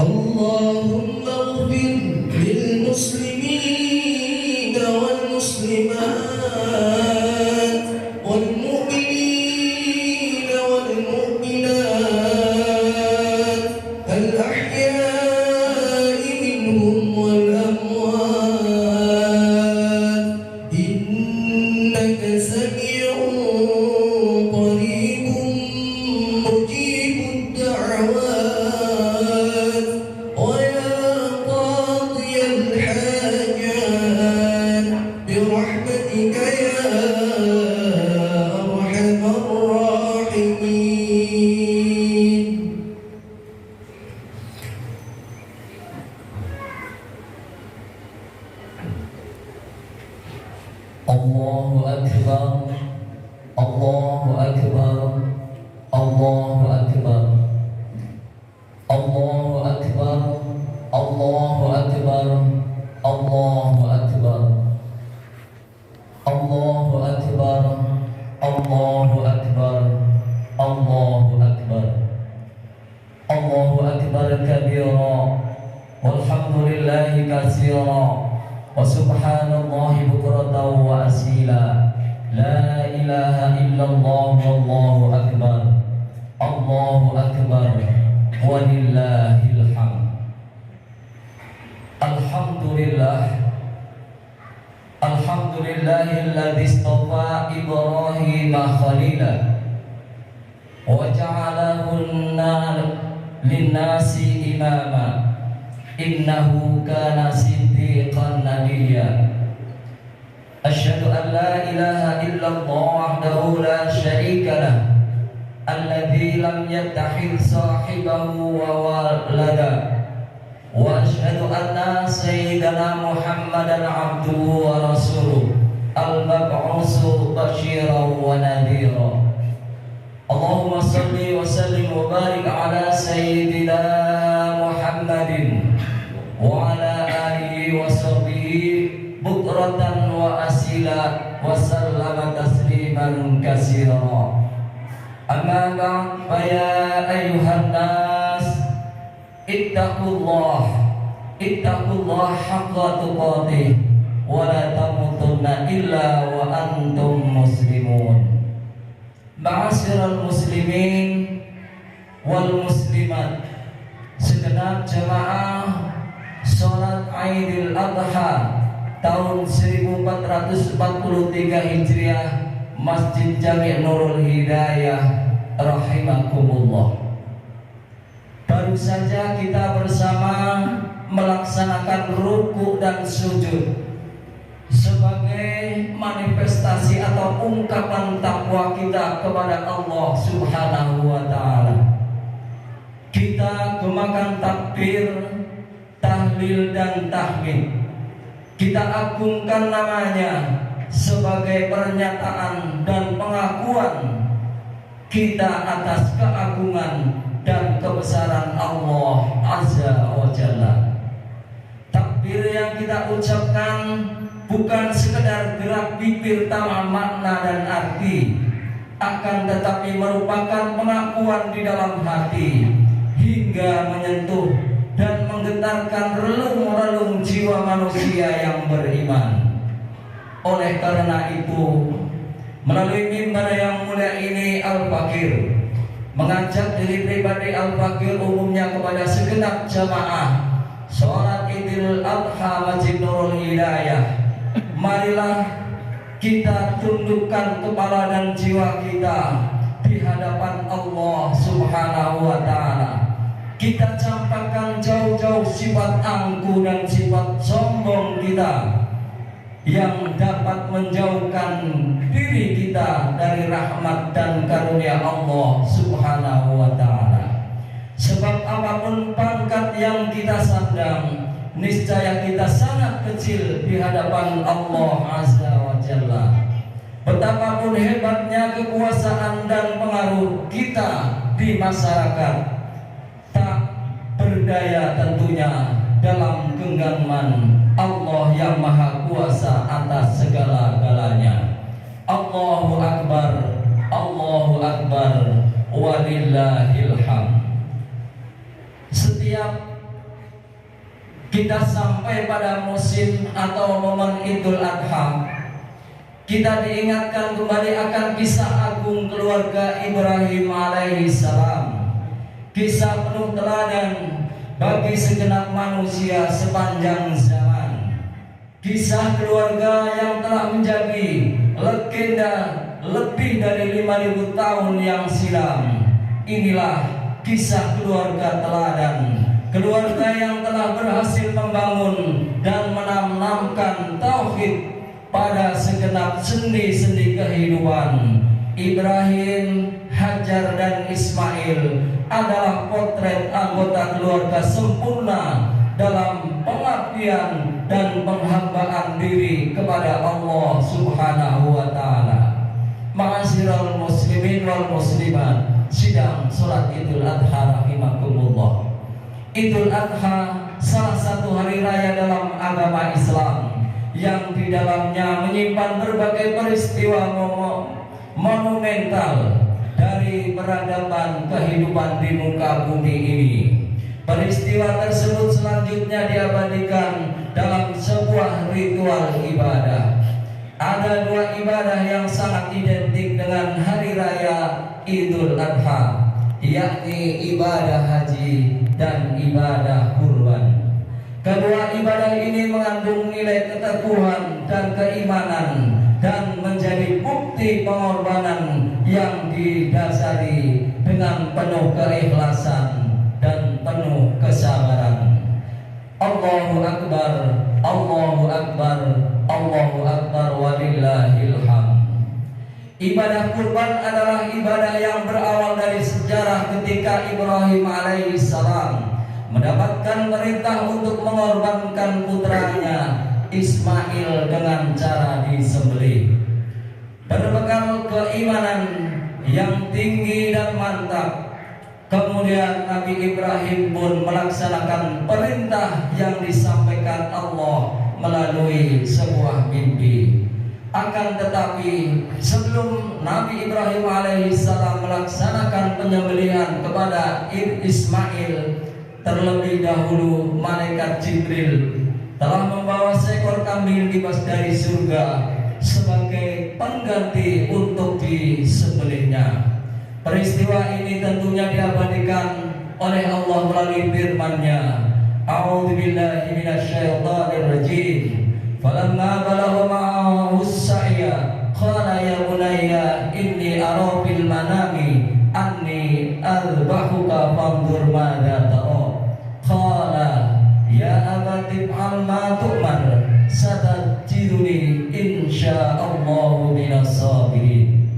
اللهم اغفر للمسلمين والمسلمات والمؤمنين والمؤمنات الأحياء منهم والأموات إنك سميع قريب مجيب الدعوات ويا قاضي الحاجات برحمتك يا أرحم الراحمين. Allahu Akbar, Allahu Akbar, Allahu Akbar, Allahu Akbar, Allahu Akbar, Allahu Akbar, Allahu Akbar, Allahu Akbar, Allahu Akbar, Allahu Akbar kabira, walhamdulillahi katsira, wa subhanallahi bukratan wa asila, la ilaha illallah wallahu akbar, Allahu akbar, walillahil hamd. Alhamdulillah, alhamdulillahilladzi istafa Ibrahim khalila wa ja'alahu linnasi imama innahu kana siddiqan nabiyya. Asyhadu an la ilaha illallah wahdahu la syarika lah, alladzi lam yattakhidh sahibahu wa walada, wa asyhadu anna sayyidana Muhammadan abduhu wa rasuluh al-mab'usu basyiran wa nadhira. Allahumma salli wa sallim wa barik ala sayyidina Muhammadin wa ala alihi wa sahbihi bukratan wa asila wa sallama tasliman katsira. Amma ba'd, fa ya ayyuhan nas ittaqullah haqqa tuqatih wa la tamutunna illa wa antum muslimun. Ma'asyiral muslimin wal muslimat, segenap jamaah salat Aidil Adha tahun 1443 Hijriah, Masjid Jami' Nurul Hidayah rahimakumullah. Baru saja kita bersama melaksanakan ruku dan sujud sebagai manifestasi atau ungkapan takwa kita kepada Allah Subhanahu wa ta'ala. Kita gemakan takbir, tahlil dan tahmid. Kita agungkan namanya sebagai pernyataan dan pengakuan kita atas keagungan dan kebesaran Allah Azza wa Jalla. Takbir yang kita ucapkan bukan sekedar gerak bibir tanpa makna dan arti, akan tetapi merupakan pengakuan di dalam hati hingga menyentuh dan menggetarkan relung-relung jiwa manusia yang beriman. Oleh karena itu, melalui mimbar yang mulia ini, Al-Fakir mengajak diri pribadi Al-Fakir umumnya kepada segenap jamaah salat Idul Adha Masjid Nurul Hidayah. Marilah kita tundukkan kepala dan jiwa kita di hadapan Allah Subhanahu wa ta'ala. Kita campakkan jauh-jauh sifat angkuh dan sifat sombong kita yang dapat menjauhkan diri kita dari rahmat dan karunia Allah Subhanahu wa ta'ala. Sebab apapun pangkat yang kita sandang, niscaya kita sangat kecil di hadapan Allah Azza wa Jalla. Betapapun hebatnya kekuasaan dan pengaruh kita di masyarakat, tak berdaya tentunya dalam genggaman Allah yang Maha Kuasa atas segala-galanya. Allahu Akbar, Allahu Akbar, walillahil hamd. Setiap kita sampai pada musim atau momen Idul Adha, kita diingatkan kembali akan kisah agung keluarga Ibrahim alaihissalam, kisah penuh teladan bagi segenap manusia sepanjang zaman, kisah keluarga yang telah menjadi legenda lebih dari 5.000 tahun yang silam. Inilah kisah keluarga teladan, keluarga yang telah berhasil membangun dan menanamkan tauhid pada segenap sendi-sendi kehidupan. Ibrahim, Hajar dan Ismail adalah potret anggota keluarga sempurna dalam pengabdian dan penghambaan diri kepada Allah Subhanahu wa taala. Ma'asyiral muslimin wal muslimat, sidang salat Idul Adha rahimakumullah. Idul Adha salah satu hari raya dalam agama Islam yang di dalamnya menyimpan berbagai peristiwa monumental dari peradaban kehidupan di muka bumi ini. Peristiwa tersebut selanjutnya diabadikan dalam sebuah ritual ibadah. Ada dua ibadah yang sangat identik dengan hari raya Idul Adha, yakni ibadah haji dan ibadah kurban. Kedua ibadah ini mengandung nilai keteguhan dan keimanan dan menjadi bukti pengorbanan yang didasari dengan penuh keikhlasan dan penuh kesabaran. Allahu Akbar, Allahu Akbar, Allahu Akbar walillahil hamd. Ibadah kurban adalah ibadah yang berawal dari sejarah ketika Ibrahim alaihissalam mendapatkan perintah untuk mengorbankan putranya Ismail dengan cara disembelih. Berbekal keimanan yang tinggi dan mantap, kemudian Nabi Ibrahim pun melaksanakan perintah yang disampaikan Allah melalui sebuah mimpi. Akan tetapi sebelum Nabi Ibrahim alaihissalam melaksanakan penyembelihan kepada Ismail, terlebih dahulu malaikat Jibril telah membawa seekor kambing libas dari surga sebagai pengganti untuk disembelihnya. Peristiwa ini tentunya diabadikan oleh Allah melalui firman-Nya, A'udzubillahi minasyaitonirrajim. Falamma balagha ma'ahu as-sa'ya qala ya bunayya inni ara fil manami anni adbahuka fanzur madza tara. Qala ya abati if'al ma tu'mar satajiduni insyaallahu minas sabirin.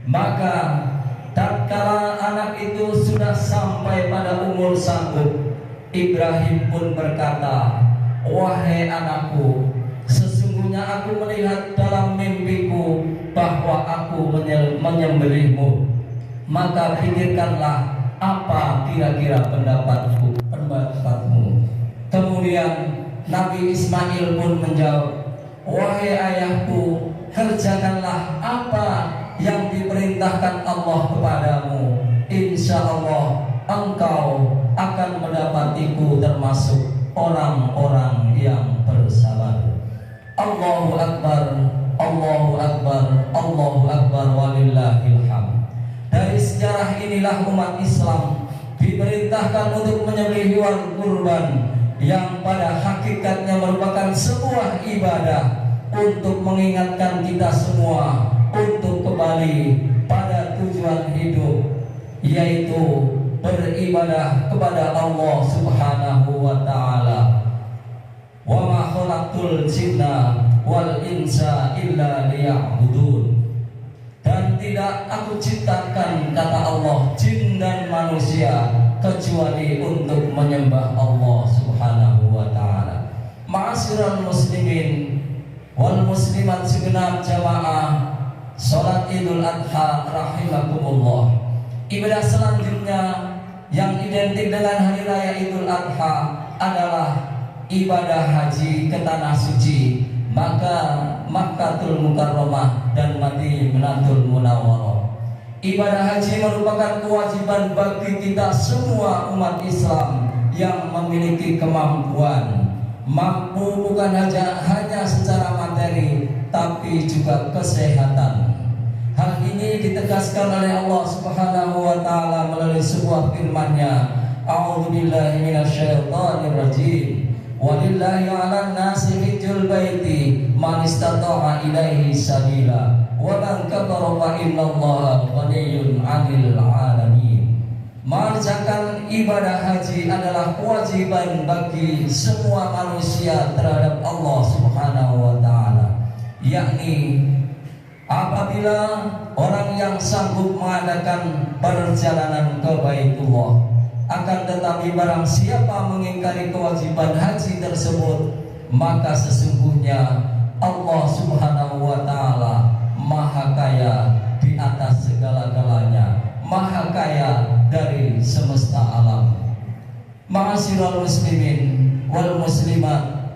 Maka tatkala anak itu sudah sampai pada umur sanggup, Ibrahim pun berkata, wahai anakku, sesungguhnya aku melihat dalam mimpiku bahwa aku menyembelihmu. Maka pikirkanlah apa kira-kira pendapatmu. Kemudian Nabi Ismail pun menjawab, wahai ayahku, kerjakanlah apa yang diperintahkan Allah kepadamu. Insya Allah engkau akan mendapatiku termasuk orang-orang yang bersabar. Allahu Akbar, Allahu Akbar, Allahu Akbar walillahil hamd. Dari sejarah inilah umat Islam diperintahkan untuk menyembelih hewan kurban yang pada hakikatnya merupakan sebuah ibadah untuk mengingatkan kita semua untuk kembali pada tujuan hidup, yaitu beribadah kepada Allah Subhanahu wa taala. Wa ma khalaqtul jinna wal insa illa liya'budun. Dan tidak aku ciptakan, kata Allah, jin dan manusia kecuali untuk menyembah Allah Subhanahu wa taala. Ma'asyiral muslimin wal muslimat segenap jamaah salat Idul Adha rahimakumullah. Ibadah selanjutnya yang identik dengan hari raya Idul Adha adalah ibadah haji ke tanah suci, maka Makkatul Mukarramah dan Madinatul Munawwarah. Ibadah haji merupakan kewajiban bagi kita semua umat Islam yang memiliki kemampuan, mampu bukan hanya secara materi, tapi juga kesehatan. Hal ini ditegaskan oleh Allah Subhanahu wa taala melalui sebuah firman-Nya, A'udzubillahi minasyaitonirrajim. Walillahi 'alan nasi hijjul baiti man istata'a ilaihi sabila wa man kafara fa innallaha ghaniyyun 'anil 'alamin. Mengerjakan ibadah haji adalah kewajiban bagi semua manusia terhadap Allah Subhanahu wa taala, yakni apabila orang yang sanggup mengadakan perjalanan ke Baitullah. Akan tetapi barang siapa mengingkari kewajiban haji tersebut, maka sesungguhnya Allah Subhanahu wa taala Maha Kaya di atas segala-galanya, Maha Kaya dari semesta alam. Ma'asyiral muslimin wal muslimat,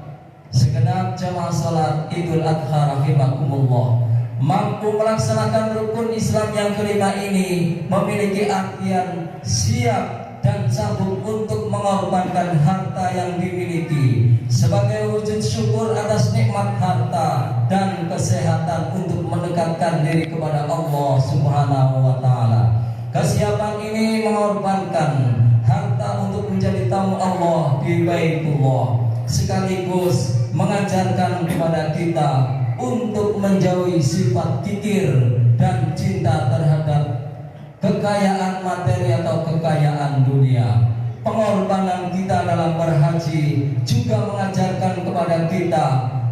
segenap jamaah salat Idul Adha rahimakumullah, mampu melaksanakan rukun Islam yang kelima ini memiliki artian siap dan sanggup untuk mengorbankan harta yang dimiliki sebagai wujud syukur atas nikmat harta dan kesehatan untuk mendekatkan diri kepada Allah Subhanahu wa taala. Kesiapan ini mengorbankan harta untuk menjadi tamu Allah di Baitullah, sekaligus mengajarkan kepada kita untuk menjauhi sifat kikir dan cinta terhadap kekayaan materi atau kekayaan dunia. Pengorbanan kita dalam berhaji juga mengajarkan kepada kita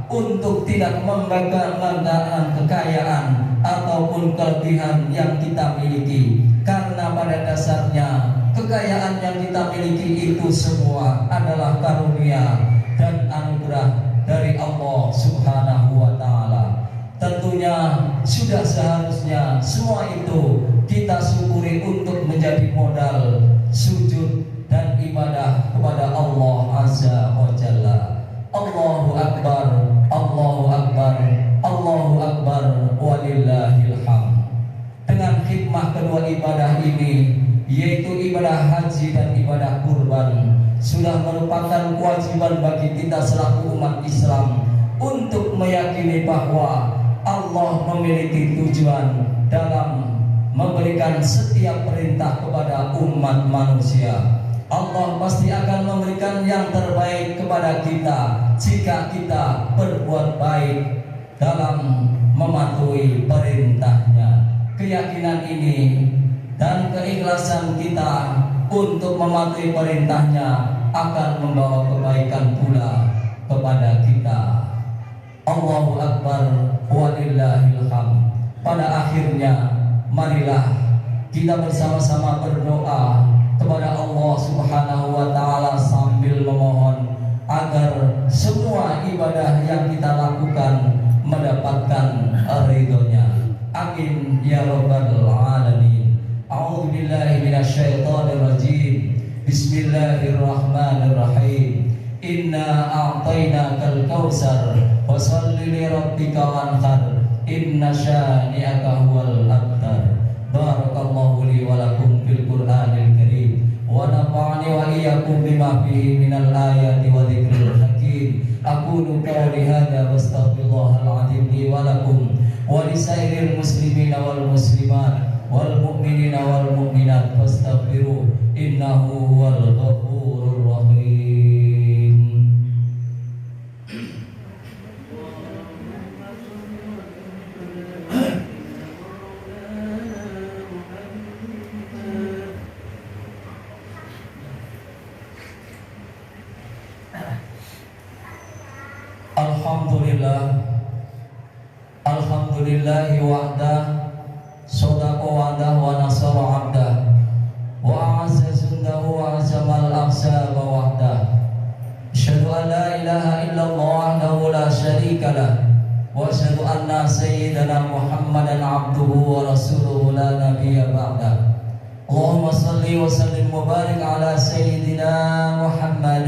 untuk tidak membanggakan kekayaan ataupun kelebihan yang kita miliki, karena pada dasarnya kekayaan yang kita miliki itu semua adalah karunia dan anugerah dari Allah Subhanahu wa taala. Tentunya sudah seharusnya semua itu kita syukuri untuk menjadi modal sujud dan ibadah kepada Allah Azza wa Jalla. Allahu Akbar, Allahu Akbar, Allahu Akbar, walillahil hamd. Dengan hikmah kedua ibadah ini, yaitu ibadah haji dan ibadah kurban, sudah merupakan kewajiban bagi kita selaku umat Islam untuk meyakini bahwa Allah memiliki tujuan dalam memberikan setiap perintah kepada umat manusia. Allah pasti akan memberikan yang terbaik kepada kita jika kita berbuat baik dalam mematuhi perintahnya. Keyakinan ini dan keikhlasan kita untuk mematuhi perintahnya akan membawa kebaikan pula kepada kita. Allahu Akbar, walillahil hamd. Pada akhirnya, marilah kita bersama-sama berdoa kepada Allah Subhanahu wa taala sambil memohon agar semua ibadah yang kita lakukan mendapatkan ridhonya. Amin ya rabbal alamin. A'udzu billahi minasyaitonir rajim. Bismillahirrahmanirrahim. Inna a'tainakal kautsar fasholli li rabbika wanhar. Inna syani'aka huwal abtar. Barakallahu li wa lakum fil Qur'anil Karim wa nafa'ani wa iyyakum bima fihi minal ayati wa dzikril hakim. Aqulu qawli hadza wastaghfirullahal azim li wa lakum wa lisairil muslimina wal muslimat wal mu'minina wal mu'minat fastaghfiruh innahu huwal ghafurur rahim. Alhamdulillahi wahdah, sadaqa wa'dah wa nasara 'abdah, wa a'azza jundahu wa azamal ahzaba wahdah. Asyhadu an la ilaha illallah wahdahu la syarika lah, wa asyhadu anna sayyidana Muhammadan 'abduhu wa rasuluhu la nabiyya ba'dah. Allahumma shalli wa sallim wa barik ala sayyidina Muhammad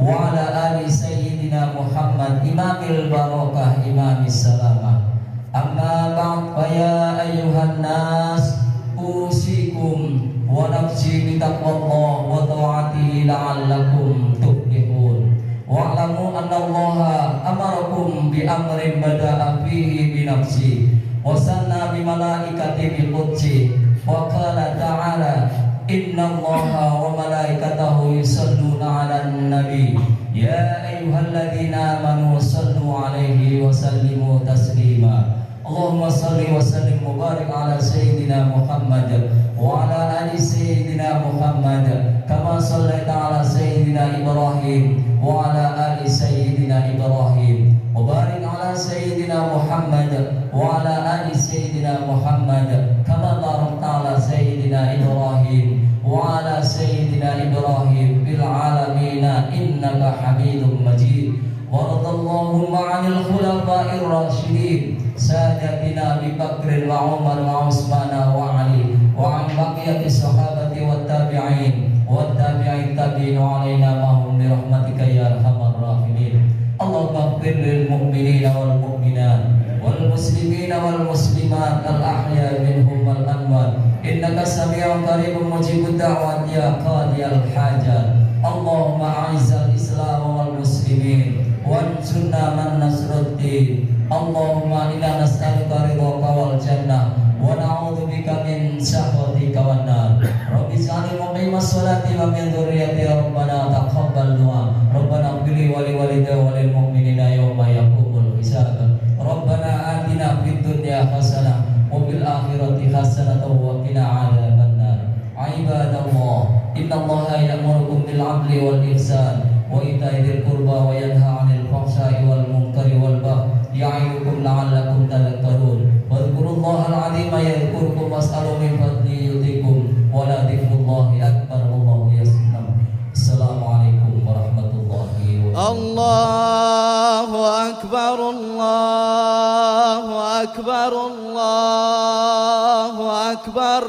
wa ala ali sayyidina Muhammad imamil barakah imamis salamah. Amma ba'd, fa ya ayyuhan nas usikum wa nafsi bi taqwallah wa ta'atihi la'allakum tuflihun. Wa'lamu annallaha amarakum bi amrin bada'a fihi bi nafsi wa sanna bi malaikati bi qudsi wa qala ta'ala innallaha wa malaikatahu yusalluna 'alan nabi ya ayyuhalladzina amanu sallu 'alaihi wa sallimu taslima Allahumma salli wa sallim mubarak ala sayyidina Muhammad wa ala ali sayyidina Muhammad kama sallaita ala sayyidina Ibrahim wa ala ali sayyidina Ibrahim wa barik ala sayyidina Muhammad wa ala ali sayyidina Muhammad kama barakta ala sayyidina Ibrahim wa ala sayyidina Ibrahim bil alamin innaka Hamidum Majid wa radallahu ma'anil khulafa'ir rasyidin سادتنا أبي بكر وعمر وعثمان وعلي وعن بقية الصحابة والتابعين والتابعين تابعين علينا معهم برحمتك يا أرحم الراحمين اللهم اغفر للمؤمنين والمؤمنات والمسلمين والمسلمات الأحياء منهم والأموات إنك سميع قريب مجيب الدعوات يا قاضي الحاجات اللهم أعز الإسلام والمسلمين وانصرنا من نصر الدين Allahumma inna nas'aluka ridhaka wal jannah wa na'udzu bika min sakhatika wan nar. Rabbi ij'alni muqimas sholati wa min dzurriyyati rabbana taqabbal du'a. Rabbana ighfir wa li walidayya wa lil mu'minina yawma yaqumul hisab. Rabbana atina fid dunya hasanah wa fil akhirati hasanah wa qina 'adzaban nar. Ibadallah, innallaha ya'murukum bil 'adli wal ihsan wa ita'i dzil qurba wa yanha 'anil fahsya'i wal munkari wal baghi ya'idukum la'allakum tadhakkarun wadhkurullaha al-'azima yadhkurkum was'alu min fadlihi yutikum wa la dzikrullahi akbar wallahu yaslam. Assalamualaikum warahmatullahi wabarakatuh. Allahu akbar Allahu akbar Allahu akbar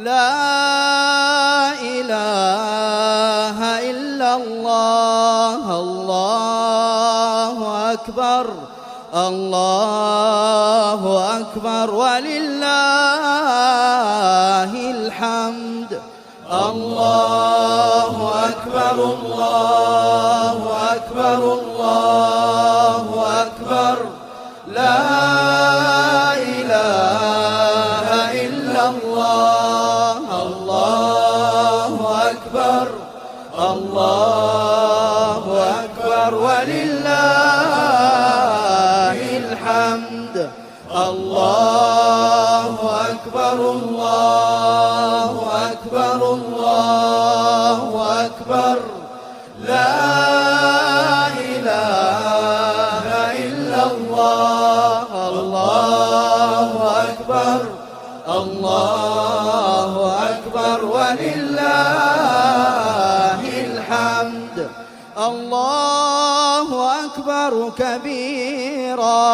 la ilaha illallah Allahu akbar Allahu akbar walillahil hamd Allahu akbar Allahu akbar Allahu akbar la ilaha illallah Allahu akbar Allahu akbar walillahil hamd Allahu akbar Allahu akbar Allahu akbar la ilaha illallah Allahu akbar Allahu akbar walillahil hamd Allahu akbar kabira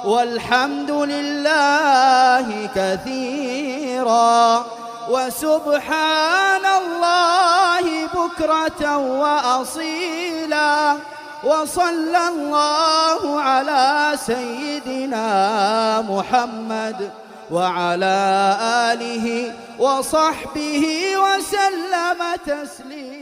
والحمد لله كثيرا وسبحان الله بكرة وأصيلا وصلى الله على سيدنا محمد وعلى آله وصحبه وسلم تسليما.